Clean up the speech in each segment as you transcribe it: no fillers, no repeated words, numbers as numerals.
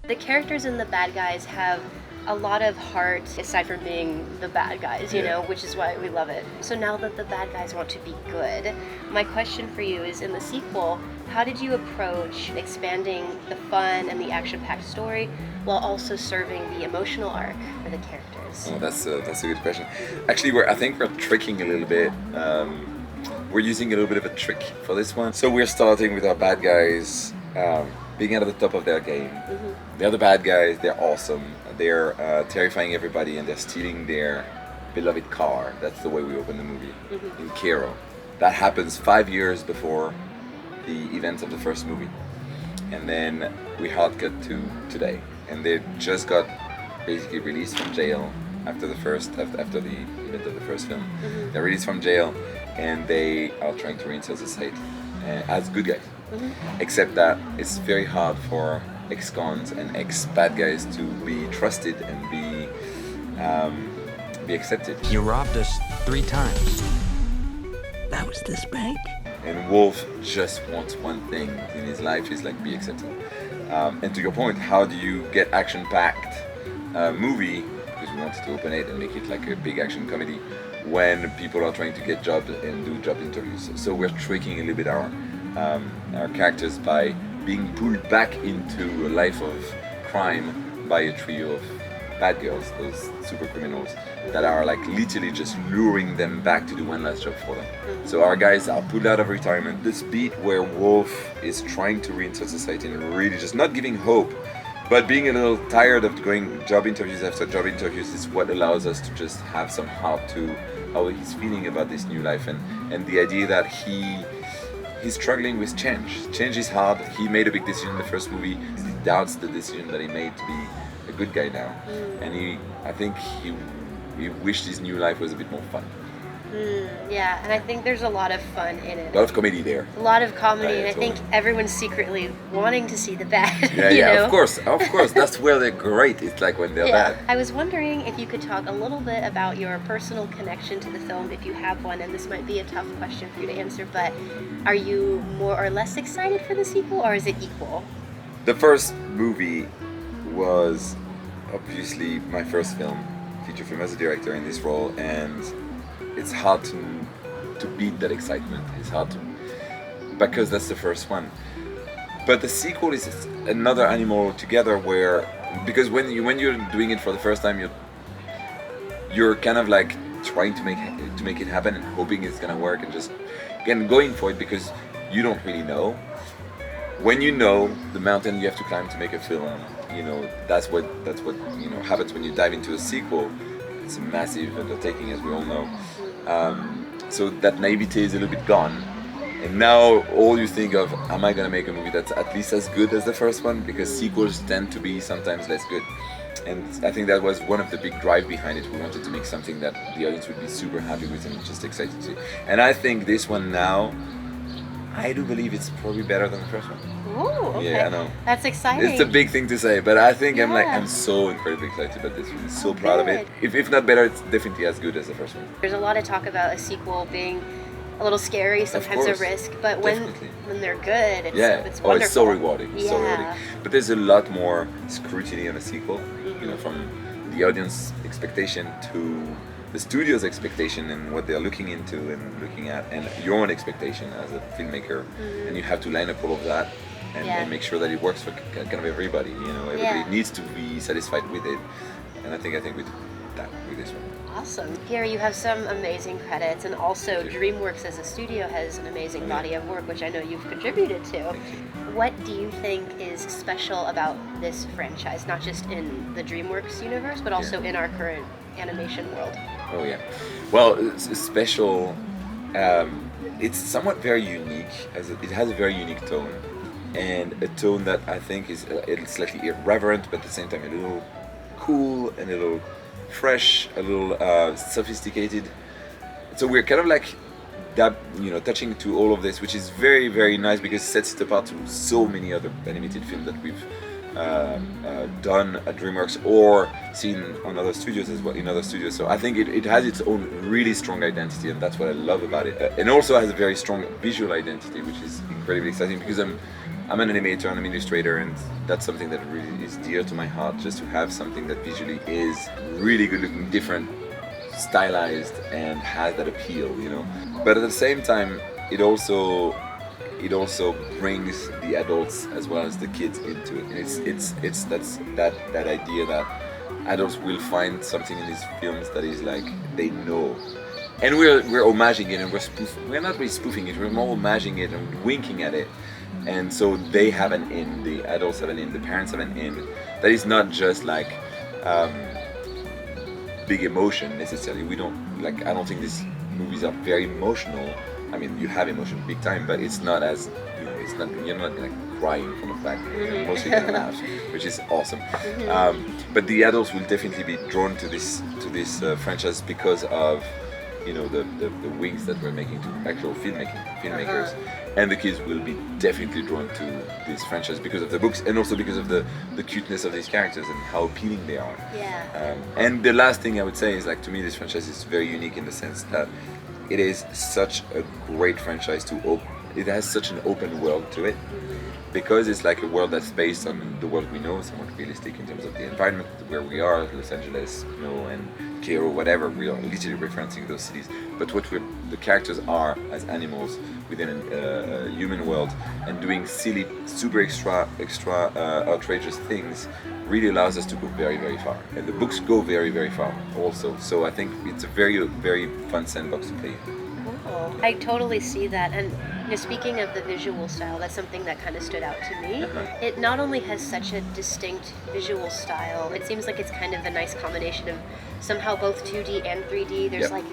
The characters and the bad guys have a lot of heart, aside from being the bad guys, you know, which is why we love it. So now that the bad guys want to be good, my question for you is, in the sequel, how did you approach expanding the fun and the action-packed story while also serving the emotional arc for the characters? Oh, that's a good question. Actually, I think we're tricking a little bit. We're using a little bit of a trick for this one. So we're starting with our bad guys being at the top of their game. They're the bad guys, they're awesome, they're terrifying everybody, and they're stealing their beloved car. That's the way we open the movie in Cairo. That happens 5 years before the events of the first movie. And then we hard cut to today. And they just got basically released from jail after the event of the first film. They're released from jail and they are trying to reinsert society as good guys. Except that it's very hard for ex-cons and ex-bad guys to be trusted and be accepted. You robbed us 3 times. That was this bank? And Wolf just wants one thing in his life, is like be accepted. And to your point, how do you get action-packed movie, because we wanted to open it and make it like a big action comedy, when people are trying to get jobs and do job interviews? So we're tricking a little bit our characters by being pulled back into a life of crime by a trio of bad girls, those super criminals that are like literally just luring them back to do one last job for them. So our guys are pulled out of retirement. This beat where Wolf is trying to reinsert society and really just not giving hope, but being a little tired of going job interviews after job interviews, is what allows us to just have some heart to how he's feeling about this new life, and the idea that he's struggling with change. Change is hard. He made a big decision in the first movie. He doubts the decision that he made to be a good guy now. And I think he wished his new life was a bit more fun. Yeah, and I think there's a lot of fun in it. A lot of comedy there. A lot of comedy, Yeah, and I totally. think everyone's secretly wanting to see the bad. Yeah, you yeah, know? of course. That's where they're great. It's like when they're bad. I was wondering if you could talk a little bit about your personal connection to the film, if you have one, and this might be a tough question for you to answer, but are you more or less excited for the sequel, or is it equal? The first movie was obviously my first film, feature film as a director in this role, and it's hard to beat that excitement. It's hard to, because that's the first one. But the sequel is another animal altogether, where, because when you're doing it for the first time, you're kind of like trying to make it happen and hoping it's gonna work, and just again going for it because you don't really know. When you know the mountain you have to climb to make a film, that's what happens when you dive into a sequel. It's a massive undertaking, as we all know. So that naivete is a little bit gone, and now all you think of, am I gonna make a movie that's at least as good as the first one? Because sequels tend to be sometimes less good, and I think that was one of the big drive behind it. We wanted to make something that the audience would be super happy with and just excited to see. And I think this one now, I do believe it's probably better than the first one. Ooh, okay. Yeah, I know. That's exciting. It's a big thing to say, but I think Yeah. I'm so incredibly excited about this one. So proud of it. If not better, it's definitely as good as the first one. There's a lot of talk about a sequel being a little scary, sometimes a course. risk, but when Definitely. they're good, it's It's wonderful. so rewarding. Yeah. So rewarding. But there's a lot more scrutiny on a sequel, from the audience expectation to the studio's expectation and what they're looking into and looking at, and your own expectation as a filmmaker, and you have to line up all of that and make sure that it works for kind of everybody. Everybody needs to be satisfied with it, and I think we did that with this one. Awesome. Pierre, you have some amazing credits, and also DreamWorks as a studio has an amazing body of work, which I know you've contributed to. Thank you. What do you think is special about this franchise, not just in the DreamWorks universe, but also in our current animation world? Oh yeah. Well, it's special. It's somewhat very unique, as it has a very unique tone, and a tone that I think is slightly irreverent, but at the same time a little cool and a little fresh, a little sophisticated. So we're kind of like that, touching to all of this, which is very, very nice because it sets it apart to so many other animated films that we've done at DreamWorks or seen on other studios as well, in other studios. So I think it has its own really strong identity, and that's what I love about it. And also has a very strong visual identity, which is incredibly exciting because I'm an animator and I'm an illustrator, and that's something that really is dear to my heart, just to have something that visually is really good looking, different, stylized, and has that appeal, you know. But at the same time, it also brings the adults as well as the kids into it. And it's that idea that adults will find something in these films that is like they know. And we're homaging it, and we're not really spoofing it, we're more homaging it and winking at it. And so they have an in, the adults have an in, the parents have an in. That is not just like big emotion necessarily. We don't like. I don't think these movies are very emotional. I mean, you have emotion big time, but it's not as, you know, it's not, you're not like crying from the fact. You're mostly gonna laugh, which is awesome. But the adults will definitely be drawn to this franchise because of, you know, the wings that we're making to actual filmmakers, and the kids will be definitely drawn to this franchise because of the books and also because of the cuteness of these characters and how appealing they are. Yeah. And the last thing I would say is, like, to me this franchise is very unique in the sense that it is such a great franchise it has such an open world to it, because it's like a world that's based on the world we know, somewhat realistic in terms of the environment where we are, Los Angeles, you know, and Cairo, whatever. We are literally referencing those cities. But the characters are as animals within a human world, and doing silly, super extra outrageous things really allows us to go very, very far. And the books go very, very far also. So I think it's a very, very fun sandbox to play in. Cool. I totally see that. And you know, speaking of the visual style, that's something that kind of stood out to me. It not only has such a distinct visual style, it seems like it's kind of a nice combination of somehow both 2D and 3D. There's like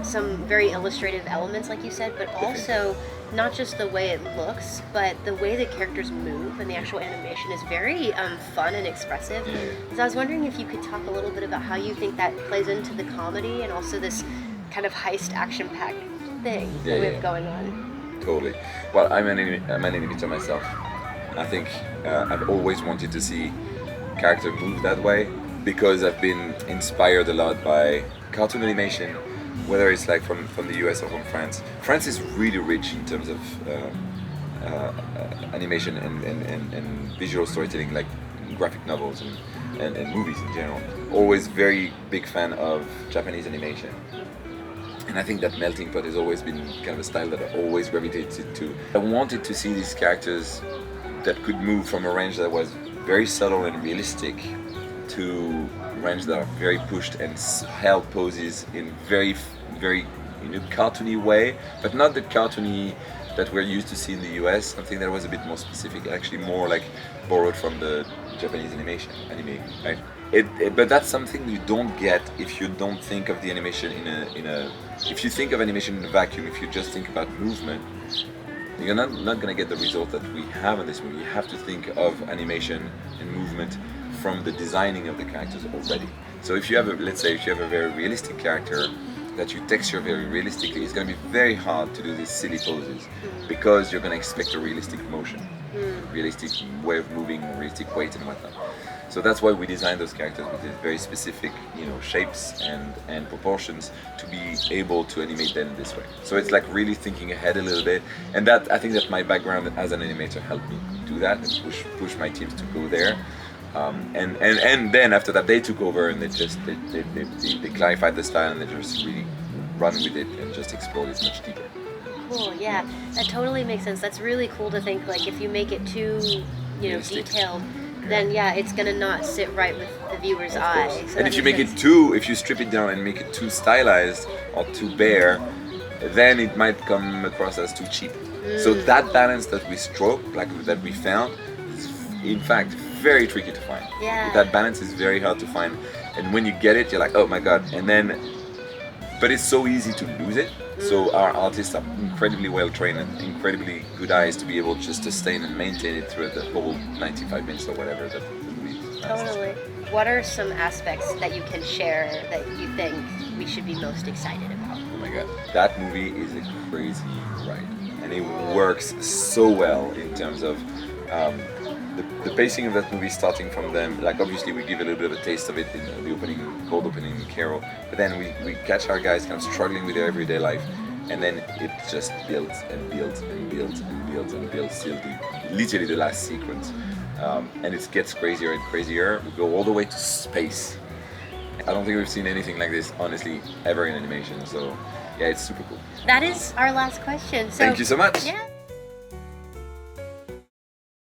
some very illustrative elements, like you said, but also not just the way it looks, but the way the characters move and the actual animation is very fun and expressive. So I was wondering if you could talk a little bit about how you think that plays into the comedy and also this kind of heist action-packed thing that we have going on. Totally. Well, I'm an animator myself. I think I've always wanted to see character move that way because I've been inspired a lot by cartoon animation, whether it's like from the US or from France. France is really rich in terms of animation and visual storytelling, like graphic novels and movies in general. Always very big fan of Japanese animation. And I think that melting pot has always been kind of a style that I always gravitated to. I wanted to see these characters that could move from a range that was very subtle and realistic to range that are very pushed and held poses in very, very cartoony way, but not the cartoony that we're used to see in the US, something that was a bit more specific, actually more like borrowed from the Japanese anime, right? But that's something you don't get if you don't think of the animation if you think of animation in a vacuum, if you just think about movement, you're not gonna get the result that we have in this movie. You have to think of animation and movement from the designing of the characters already. So if you have let's say if you have a very realistic character that you texture very realistically, it's going to be very hard to do these silly poses because you're going to expect a realistic motion, realistic way of moving, realistic weight and whatnot. So that's why we designed those characters with these very specific, shapes and proportions to be able to animate them this way. So it's like really thinking ahead a little bit, and that I think that my background as an animator helped me do that and push my teams to go there. And then after that they took over and they clarified the style and they just really run with it and just explore it much deeper. Cool, yeah, that totally makes sense. That's really cool to think, like, if you make it too, detailed, then it's gonna not sit right with the viewer's eye. So and if you strip it down and make it too stylized or too bare, then it might come across as too cheap. So that balance that we struck, that we found, is in fact very tricky to find. Yeah. That balance is very hard to find, and when you get it, you're like, oh my god, but it's so easy to lose it. So our artists are incredibly well trained and incredibly good eyes to be able to just sustain and maintain it through the whole 95 minutes or whatever that the movie lasts. Totally. What are some aspects that you can share that you think we should be most excited about? Oh my god, that movie is a crazy ride, and it works so well in terms of the pacing of that movie, starting from them, like obviously we give a little bit of a taste of it in the cold opening in Carol, but then we catch our guys kind of struggling with their everyday life, and then it just builds and builds and builds and builds and builds till literally the last sequence. And it gets crazier and crazier. We go all the way to space. I don't think we've seen anything like this, honestly, ever in animation. So, yeah, it's super cool. That is our last question. So, thank you so much. Yeah.